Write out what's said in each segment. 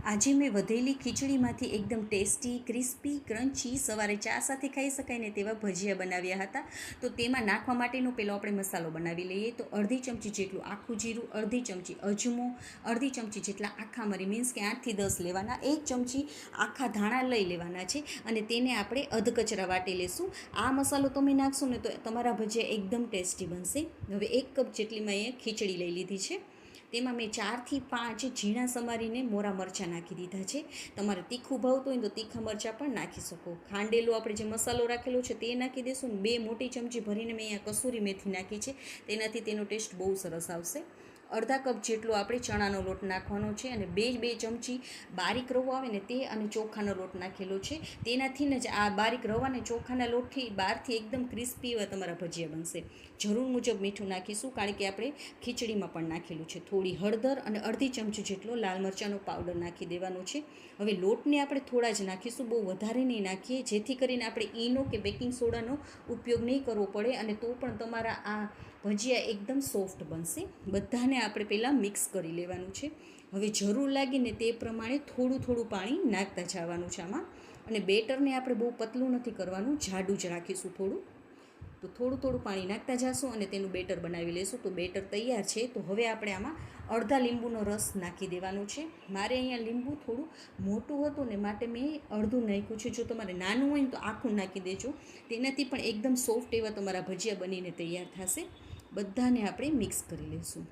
આજે મેં વધેલી ખીચડીમાંથી એકદમ ટેસ્ટી, ક્રિસ્પી, ક્રન્ચી, સવારે ચા સાથે ખાઈ શકાય ને તેવા ભજીયા બનાવ્યા હતા. તો તેમાં નાખવા માટેનો પહેલો આપણે મસાલો બનાવી લઈએ. તો અડધી ચમચી જેટલું આખું જીરું, અડધી ચમચી અજમો, અડધી ચમચી જેટલા આખા મરી, મીન્સ કે 8 થી 10 લેવાના, 1 ચમચી આખા ધાણા લઈ લેવાના છે અને તેને આપણે અધકચરા વાટી લેશું. આ મસાલો તમે નાખશો ને તો તમારા ભજીયા એકદમ ટેસ્ટી બનશે. હવે 1 કપ જેટલી મેં અહીંયા ખીચડી લઈ લીધી છે. તેમાં મેં 4 થી 5 ઝીણા સમારીને મોરા મરચાં નાખી દીધા છે. તમારે તીખું ભાવતું હોય તો તીખા મરચાં પણ નાખી શકો. ખાંડેલો આપણે જે મસાલો રાખેલો છે તે નાખી દઈશું. 2 મોટી ચમચી ભરીને મેં અહીંયા કસૂરી મેથી નાખી છે. તેનાથી તેનો ટેસ્ટ બહુ સરસ આવશે. અડધા કપ જેટલો આપણે ચણાનો લોટ નાખવાનો છે અને 2 ચમચી બારીક રવો આવે ને તે અને ચોખાનો લોટ નાખેલો છે. તેનાથી જ આ બારીક રવા અને ચોખાના લોટથી બહારથી એકદમ ક્રિસ્પી એવા તમારા ભજીયા બનશે. જરૂર મુજબ મીઠું નાખીશું, કારણ કે આપણે ખીચડીમાં પણ નાખેલું છે. થોડી હળદર અને અડધી ચમચી જેટલો લાલ મરચાંનો પાવડર નાખી દેવાનો છે. હવે લોટને આપણે થોડા જ નાખીશું, બહુ વધારે નહીં નાખીએ, જેથી કરીને આપણે ઈનો કે બેકિંગ સોડાનો ઉપયોગ નહીં કરવો પડે અને તો પણ તમારા આ ભજીયા એકદમ સોફ્ટ બનશે. બધાને આપણે પહેલાં મિક્સ કરી લેવાનું છે. હવે જરૂર લાગીને તે પ્રમાણે થોડું થોડું પાણી નાખતા જવાનું છે આમાં. અને બેટરને આપણે બહુ પતલું નથી કરવાનું, જાડું જ રાખીશું થોડું. તો થોડું થોડું પાણી નાખતા જશું અને તેનું બેટર બનાવી લઈશું. તો બેટર તૈયાર છે. તો હવે આપણે આમાં અડધા લીંબુનો રસ નાખી દેવાનો છે. મારે અહીંયા લીંબુ થોડું મોટું હતું ને માટે મેં અડધું નાખ્યું છે. જો તમારે નાનું હોય ને તો આખું નાખી દેજો. તેનાથી પણ એકદમ સોફ્ટ એવા તમારા ભજીયા બનીને તૈયાર થશે. બધાને આપણે મિક્સ કરી લઈશું.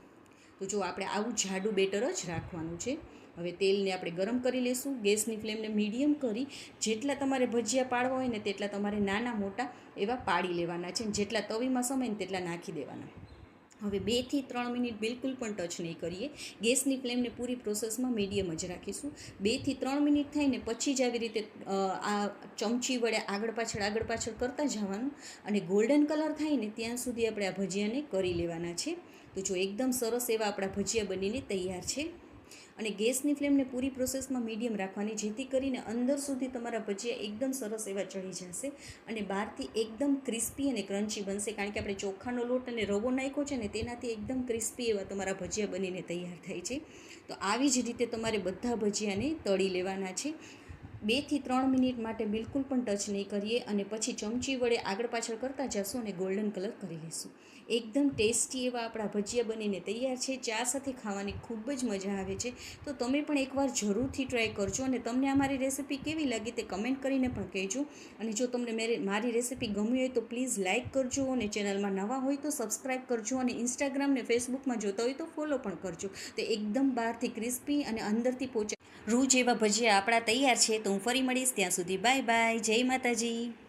તો જો આપણે આવું જાડું બેટર જ રાખવાનું છે. હવે તેલને આપણે ગરમ કરી લઈશું. ગેસની ફ્લેમને મીડિયમ કરી જેટલા તમારે ભજીયા પાડવા હોય ને તેટલા તમારે નાના મોટા એવા પાડી લેવાના છે. જેટલા તવીમાં સમાય ને તેટલા નાખી દેવાના. હવે 2 થી 3 મિનિટ બિલકુલ પણ ટચ નહીં કરીએ. ગેસની ફ્લેમને પૂરી પ્રોસેસમાં મીડિયમ જ રાખીશું. 2 થી 3 મિનિટ થાય ને પછી જ આવી રીતે આ ચમચી વડે આગળ પાછળ કરતા જવાનું અને ગોલ્ડન કલર થાય ને ત્યાં સુધી આપણે આ ભજીયાને કરી લેવાના છે. તો જો એકદમ સરસ એવા આપણા ભજીયા બનીને તૈયાર છે. અને ગેસની ફ્લેમને પૂરી પ્રોસેસમાં મીડિયમ રાખવાની, જેથી કરીને અંદર સુધી તમારા ભજીયા એકદમ સરસ એવા ચડી જશે અને બહારથી એકદમ ક્રિસ્પી અને ક્રન્ચી બનશે. કારણ કે આપણે ચોખાનો લોટ અને રવો નાખ્યો છે ને તેનાથી એકદમ ક્રિસ્પી એવા તમારા ભજીયા બનીને તૈયાર થાય છે. તો આવી જ રીતે તમારે બધા ભજીયાને તળી લેવાના છે. 2 થી 3 મિનિટ માટે બિલકુલ પણ ટચ નહીં કરીએ અને પછી ચમચી વડે આગળ પાછળ કરતા જશું અને ગોલ્ડન કલર કરી લઈશું. એકદમ ટેસ્ટી એવા આપણા ભજીયા બનીને તૈયાર છે. ચા સાથે ખાવાની ખૂબ જ મજા આવે છે. તો તમે પણ એકવાર જરૂરથી ટ્રાય કરજો અને તમને આ મારી રેસીપી કેવી લાગી તે કમેન્ટ કરીને પણ કહેજો. અને જો તમને મારી રેસીપી ગમી હોય તો પ્લીઝ લાઇક કરજો અને ચેનલમાં નવા હોય તો સબસ્ક્રાઈબ કરજો અને ઇન્સ્ટાગ્રામ ને ફેસબુકમાં જોતા હોય તો ફોલો પણ કરજો. તો એકદમ બહારથી ક્રિસ્પી અને અંદરથી રૂ જેવા ભજીયા આપણા તૈયાર છે. તો હું ફરી મળીશ. ત્યાં સુધી બાય બાય. જય માતાજી.